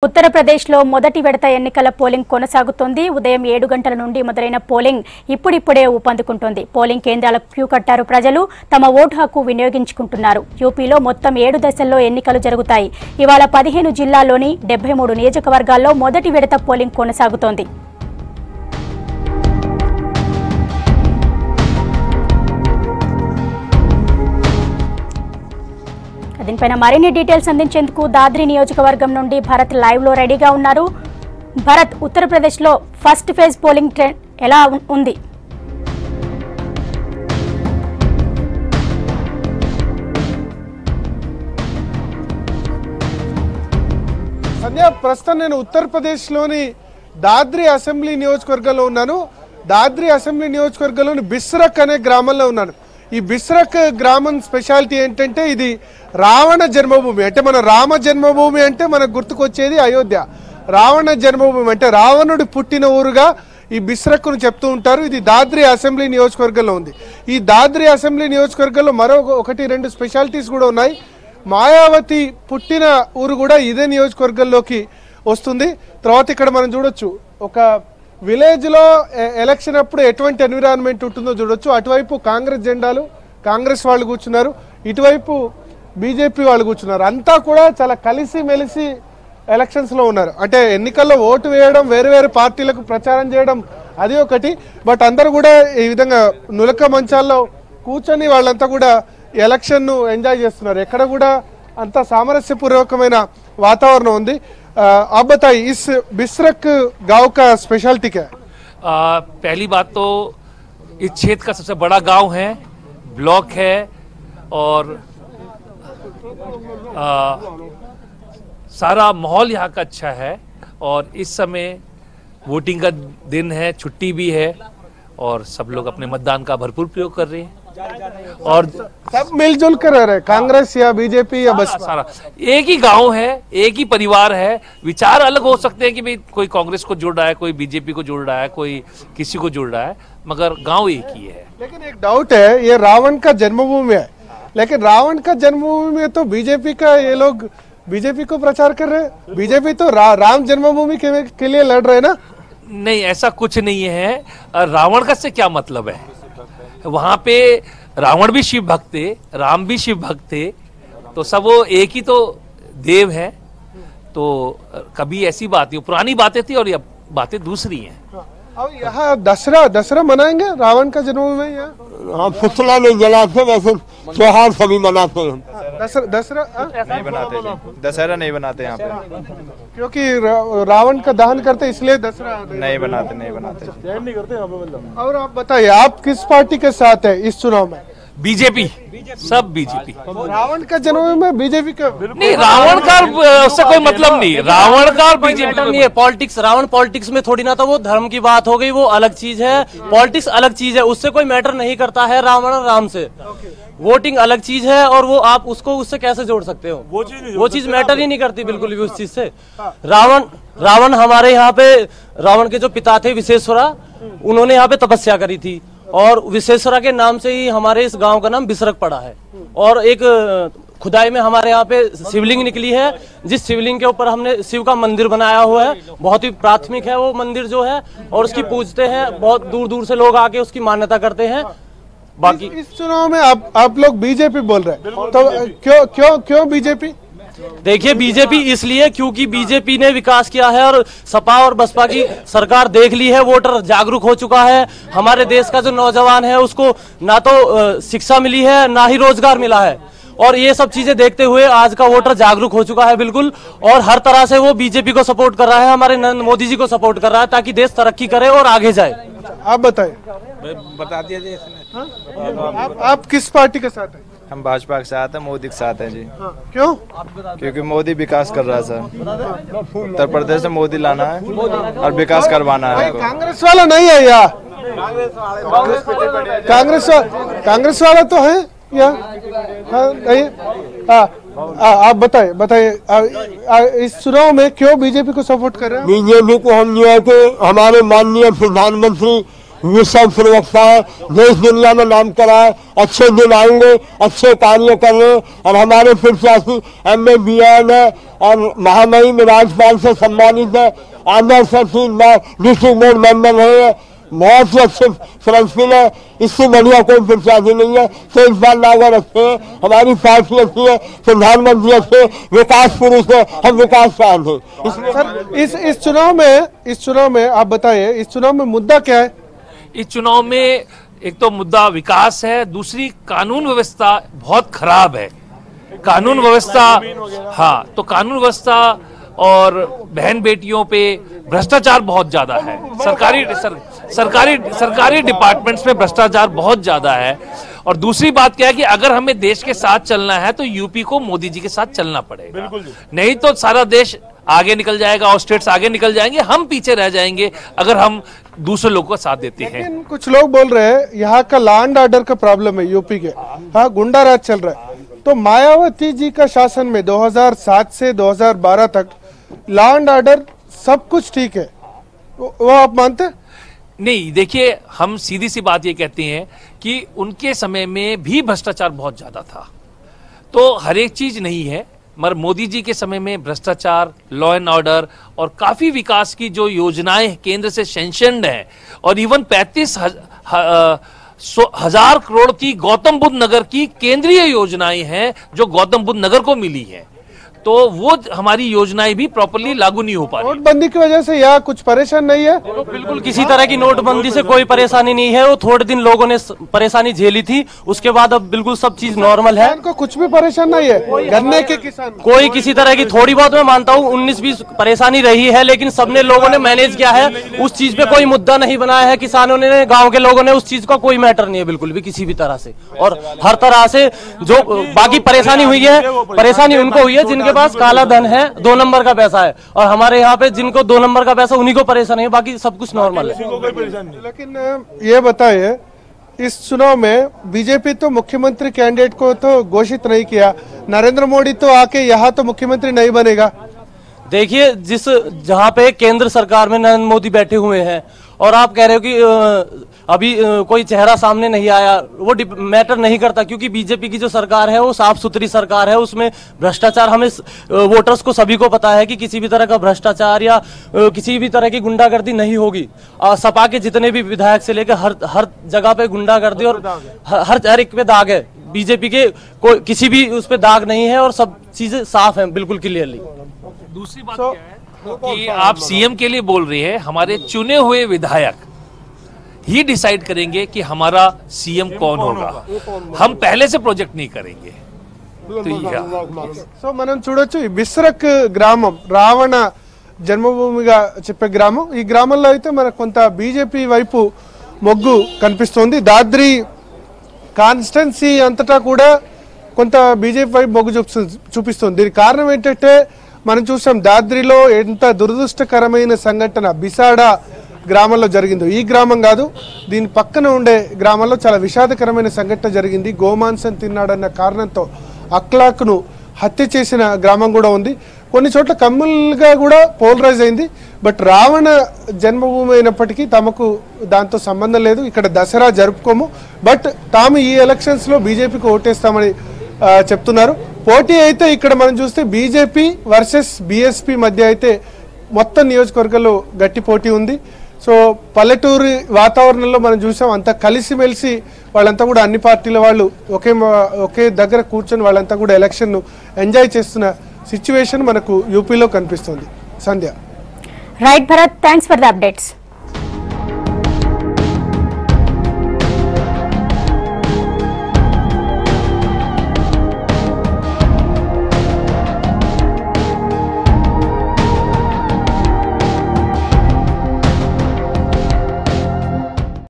ఉత్తరప్రదేశ్లో మొదటి విడత ఎన్నికల పోలింగ్ కొనసాగుతోంది. ఉదయం 7 గంటల నుండి మొదలైన పోలింగ్ ఇప్పుడిప్పుడే ఊపందుకుంటోంది. పోలింగ్ కేంద్రాలకు క్యూ కట్టారు ప్రజలు. తమ ఓటు హక్కు వినియోగించుకుంటున్నారు. యూపీలో మొత్తం 7 దశల్లో ఎన్నికలు జరుగుతాయి. ఇవాళ 15 జిల్లాల్లోని 73 నియోజకవర్గాల్లో మొదటి విడత పోలింగ్ కొనసాగుతోంది. దీనిపైన మరిన్ని డీటెయిల్స్ అందించేందుకు దాద్రి నియోజకవర్గం నుండి భరత్ లైవ్ లో రెడీగా ఉన్నారు. భరత్, ఉత్తరప్రదేశ్ లో ఫస్ట్ ఫేజ్ పోలింగ్ ట్రెండ్ ఎలా ఉంది? సంధ్య, ప్రస్తుతం నేను ఉత్తరప్రదేశ్ లోని దాద్రి అసెంబ్లీ నియోజకవర్గంలో ఉన్నాను. దాద్రి అసెంబ్లీ నియోజకవర్గంలోని బిస్రక్ అనే గ్రామంలో ఉన్నాను. ఈ బిస్రక్ గ్రామం స్పెషాలిటీ ఏంటంటే ఇది రావణ జన్మభూమి. అంటే మన రామ జన్మభూమి అంటే మనకు గుర్తుకొచ్చేది అయోధ్య. రావణ జన్మభూమి అంటే రావణుడు పుట్టిన ఊరుగా ఈ బిస్రక్ను చెప్తూ ఉంటారు. ఇది దాద్రి అసెంబ్లీ నియోజకవర్గంలో ఉంది. ఈ దాద్రి అసెంబ్లీ నియోజకవర్గంలో మరో 1-2 స్పెషాలిటీస్ కూడా ఉన్నాయి. మాయావతి పుట్టిన ఊరు కూడా ఇదే నియోజకవర్గంలోకి వస్తుంది. తర్వాత ఇక్కడ మనం చూడొచ్చు, ఒక విలేజ్ లో ఎలక్షన్ అప్పుడు ఎటువంటి ఎన్విరాన్మెంట్ ఉంటుందో చూడొచ్చు. అటువైపు కాంగ్రెస్ జెండాలు, కాంగ్రెస్ వాళ్ళు కూర్చున్నారు, ఇటువైపు బీజేపీ వాళ్ళు కూర్చున్నారు. అంతా కూడా చాలా కలిసి మెలిసి ఎలక్షన్స్ లో ఉన్నారు. అంటే ఎన్నికల్లో ఓటు వేయడం, వేరు వేరు పార్టీలకు ప్రచారం చేయడం అది ఒకటి, బట్ అందరూ కూడా ఈ విధంగా నులక మంచాల్లో కూర్చొని వాళ్ళంతా కూడా ఎలక్షన్ ను ఎంజాయ్ చేస్తున్నారు. ఎక్కడ కూడా అంత సామరస్యపూర్వకమైన वातावरण ఉంది. आप बताइए इस बिस्रक गांव का स्पेशलिटी क्या है? पहली बात तो इस क्षेत्र का सबसे बड़ा गांव है, ब्लॉक है और सारा माहौल यहाँ का अच्छा है. और इस समय वोटिंग का दिन है, छुट्टी भी है और सब लोग अपने मतदान का भरपूर प्रयोग कर रहे हैं और सब मिलजुल कर रह रहे, कांग्रेस या बीजेपी या बसपा. सारा एक ही गांव है, एक ही परिवार है. विचार अलग हो सकते हैं कि भाई कोई कांग्रेस को जोड़ रहा है, कोई बीजेपी को जोड़ रहा है, कोई किसी को जोड़ रहा है, मगर गांव एक ही है. लेकिन एक डाउट है, ये रावण का जन्मभूमि है, लेकिन रावण का जन्मभूमि में तो बीजेपी का ये लोग बीजेपी को प्रचार कर रहे हैं. बीजेपी तो राम जन्मभूमि के लिए लड़ रहे हैं ना? नहीं, ऐसा कुछ नहीं है. रावण का से क्या मतलब है? वहां पे रावण भी शिव भक्त थे, राम भी शिव भक्त थे, तो सब वो एक ही तो देव है. तो कभी ऐसी बात नहीं, पुरानी बातें थी और ये बातें दूसरी हैं. अब यहाँ दशहरा मनाएंगे रावण का जन्मभूमि है यहाँ? हाँ, पुतला नहीं जलाते, वैसे त्योहार सभी मनाते हैं. दशहरा नहीं बनाते जी, दशहरा नहीं बनाते यहाँ पे, क्योंकि रावण का दहन करते इसलिए दशहरा नहीं बनाते नहीं करते. और आप बताइए, आप किस पार्टी के साथ है इस चुनाव में? बीजेपी, सब बीजेपी. रावण का जन्मभूमि में बीजेपी का नहीं, रावण का उससे कोई मतलब नहीं. रावण का बीजेपी नहीं है. पॉलिटिक्स, रावण पॉलिटिक्स में थोड़ी ना, तो वो धर्म की बात हो गई, वो अलग चीज है. पॉलिटिक्स अलग चीज है, उससे कोई मैटर नहीं करता है रावण और राम से. वोटिंग अलग चीज है और वो आप उसको उससे कैसे जोड़ सकते हो? वो चीज मैटर ही नहीं करती बिल्कुल भी उस चीज से. रावण हमारे यहाँ पे, रावण के जो पिता थे विश्वेश्वरा, उन्होंने यहाँ पे तपस्या करी थी और विश्वेश्वरा के नाम से ही हमारे इस गांव का नाम बिसरक पड़ा है. और एक खुदाई में हमारे यहाँ पे शिवलिंग निकली है, जिस शिवलिंग के ऊपर हमने शिव का मंदिर बनाया हुआ है. बहुत ही प्राथमिक है वो मंदिर जो है, और उसकी पूजते हैं. बहुत दूर दूर से लोग आके उसकी मान्यता करते हैं. बाकी इस चुनाव में आप लोग बीजेपी बोल रहे हैं, तो क्यों बीजेपी? देखिए, बीजेपी इसलिए क्योंकि बीजेपी ने विकास किया है और सपा और बसपा की सरकार देख ली है. वोटर जागरूक हो चुका है. हमारे देश का जो नौजवान है उसको ना तो शिक्षा मिली है, ना ही रोजगार मिला है. और ये सब चीजें देखते हुए आज का वोटर जागरूक हो चुका है बिल्कुल, और हर तरह से वो बीजेपी को सपोर्ट कर रहा है, हमारे नरेंद्र मोदी जी को सपोर्ट कर रहा है, ताकि देश तरक्की करे और आगे जाए. आप बताइए, बता दिया जी इसने. आप किस पार्टी के साथ हैं? हम भाजपा के साथ हैं, मोदी के साथ हैं जी. क्यों? क्योंकि मोदी विकास कर रहा है सर. उत्तर प्रदेश में मोदी लाना है और विकास करवाना है. कांग्रेस वाला नहीं है यार, कांग्रेस वाला तो है या नहीं? आप बताइए इस चुनाव में क्यों बीजेपी को सपोर्ट कर रहे हैं? बीजेपी को हम जो है कि हमारे माननीय प्रधानमंत्री विश्व प्रवक्ता है, देश दुनिया में नाम कराए, अच्छे दिन आएंगे, अच्छे कार्य करें। और हमारे प्रत्याशी MA BN है और महामहिम राज्यपाल से सम्मानित है, आदर्श सचिव डिस्ट्रिक्ट बोर्ड मेंबर है, बहुत ही अच्छे प्रश्न है, इससे बढ़िया कोई प्रत्याशी नहीं है। तो इस बार नागर अच्छे हैं, हमारी पार्टी अच्छी है, प्रधानमंत्री अच्छे, विकास पुरुष है, हम विकास चाहते हैं। सर इस चुनाव में आप बताइए, इस चुनाव में मुद्दा क्या है? इस चुनाव में एक तो मुद्दा विकास है, दूसरी कानून व्यवस्था बहुत खराब है। कानून व्यवस्था, हाँ, तो कानून व्यवस्था और बहन बेटियों पे भ्रष्टाचार बहुत ज्यादा है। सरकारी डिपार्टमेंट्स में भ्रष्टाचार बहुत ज्यादा है। और दूसरी बात क्या है कि अगर हमें देश के साथ चलना है तो यूपी को मोदी जी के साथ चलना पड़ेगा, नहीं तो सारा देश आगे निकल जाएगा और स्टेट्स आगे निकल जाएंगे, हम पीछे रह जाएंगे अगर हम दूसरे लोगों का साथ देते हैं। लेकिन कुछ लोग बोल रहे हैं यहाँ का लॉ एंड ऑर्डर का प्रॉब्लम है यूपी के, हाँ, गुंडा राज चल रहा है। तो मायावती जी का शासन में 2007 से 2012 तक लॉ एंड ऑर्डर सब कुछ ठीक है, वो आप मानते हैं? नहीं, देखिए, हम सीधी सी बात ये कहते हैं कि उनके समय में भी भ्रष्टाचार बहुत ज्यादा था, तो हर एक चीज नहीं है, मगर मोदी जी के समय में भ्रष्टाचार, लॉ एंड ऑर्डर और काफी विकास की जो योजनाएं केंद्र से सैंक्शनड हैं, और इवन 35,000 करोड़ की गौतम बुद्ध नगर की केंद्रीय योजनाएं हैं जो गौतम बुद्ध नगर को मिली है, तो वो हमारी योजनाएं भी प्रॉपर्ली लागू नहीं हो पा रही। नोटबंदी की वजह से यहाँ कुछ परेशान नहीं है? बिल्कुल किसी तरह की नोटबंदी से कोई परेशानी नहीं है। वो थोड़े दिन लोगों ने परेशानी झेली थी, उसके बाद अब बिल्कुल सब चीज नॉर्मल है। को कुछ भी परेशान नहीं है, गन्ने के किसान कोई किसी तरह की, थोड़ी बहुत मैं मानता हूँ 19-20 परेशानी रही है, लेकिन सबने लोगों ने मैनेज किया है। उस चीज पे कोई मुद्दा नहीं बनाया है किसानों ने, गाँव के लोगों ने, उस चीज का कोई मैटर नहीं है बिल्कुल भी किसी भी तरह से। और हर तरह से जो बाकी परेशानी हुई है, परेशानी उनको हुई है जिनके पास काला धन है, 2 नंबर का पैसा है, और हमारे यहाँ पे जिनको 2 नंबर का पैसा उन्हीं को परेशानी है, बाकी सब कुछ नॉर्मल है। लेकिन ये बताइए, इस चुनाव में बीजेपी तो मुख्यमंत्री कैंडिडेट को तो घोषित नहीं किया, नरेंद्र मोदी तो आके यहाँ तो मुख्यमंत्री नहीं बनेगा। देखिए, जहाँ पे केंद्र सरकार में नरेंद्र मोदी बैठे हुए हैं और आप कह रहे हो कि अभी कोई चेहरा सामने नहीं आया, वो मैटर नहीं करता, क्योंकि बीजेपी की जो सरकार है वो साफ सुथरी सरकार है, उसमें भ्रष्टाचार, हमें वोटर्स को सभी को पता है कि किसी भी तरह का भ्रष्टाचार या किसी भी तरह की गुंडागर्दी नहीं होगी। सपा के जितने भी विधायक से लेकर हर जगह पे गुंडागर्दी और हर एक पे दाग है। बीजेपी के कोई किसी भी उस पे दाग नहीं है और सब चीजें साफ हैं बिल्कुल क्लियरली। दूसरी बात क्या है कि आप सीएम के लिए बोल रहे हैं, हमारे चुने हुए विधायक ही डिसाइड करेंगे कि हमारा सीएम कौन होगा, हम पहले से प्रोजेक्ट नहीं करेंगे। సో మనం చూడొచ్చు ఈ బిస్రక్ గ్రామం రావణ జన్మభూమిగా చెప్పే గ్రామం, ఈ గ్రామంలో అయితే మనకు కొంత బీజేపీ వైపు మొగ్గు కనిపిస్తోంది। దాద్రి కాన్స్టిట్యున్సీ అంతటా కూడా కొంత బీజేపీ వైపు మొగ్గు చూపిస్తుంది। దీనికి కారణం ఏంటంటే మనం చూసాం దాద్రిలో ఎంత దురదృష్టకరమైన సంఘటన బిసాడా గ్రామంలో జరిగిందో, ఈ గ్రామం కాదు దీని పక్కన ఉండే గ్రామంలో చాలా విషాదకరమైన సంఘటన జరిగింది। గోమాంసం తిన్నాడన్న కారణంతో అక్లాక్ను హత్య చేసిన గ్రామం కూడా ఉంది। కొన్ని చోట్ల కమ్యూనల్గా కూడా పోలరైజ్ అయింది। బట్ రావణ జన్మభూమి అయినప్పటికీ తమకు దాంతో సంబంధం లేదు, ఇక్కడ దసరా జరుపుకోము, బట్ తాము ఈ ఎలక్షన్స్లో బీజేపీకి ఓటేస్తామని చెప్తున్నారు। పోటీ అయితే ఇక్కడ మనం చూస్తే బీజేపీ వర్సెస్ బీఎస్పీ మధ్య అయితే మొత్తం నియోజకవర్గంలో గట్టి పోటీ ఉంది। సో పల్లెటూరి వాతావరణంలో మనం చూసాం, అంతా కలిసిమెలిసి వాళ్ళంతా కూడా అన్ని పార్టీల వాళ్ళు ఒకే దగ్గర కూర్చొని వాళ్ళంతా కూడా ఎలక్షన్ను ఎంజాయ్ చేస్తున్న సిచ్యువేషన్ మనకు యూపీలో కనిపిస్తుంది। Sandhya, right Bharat, thanks for the updates.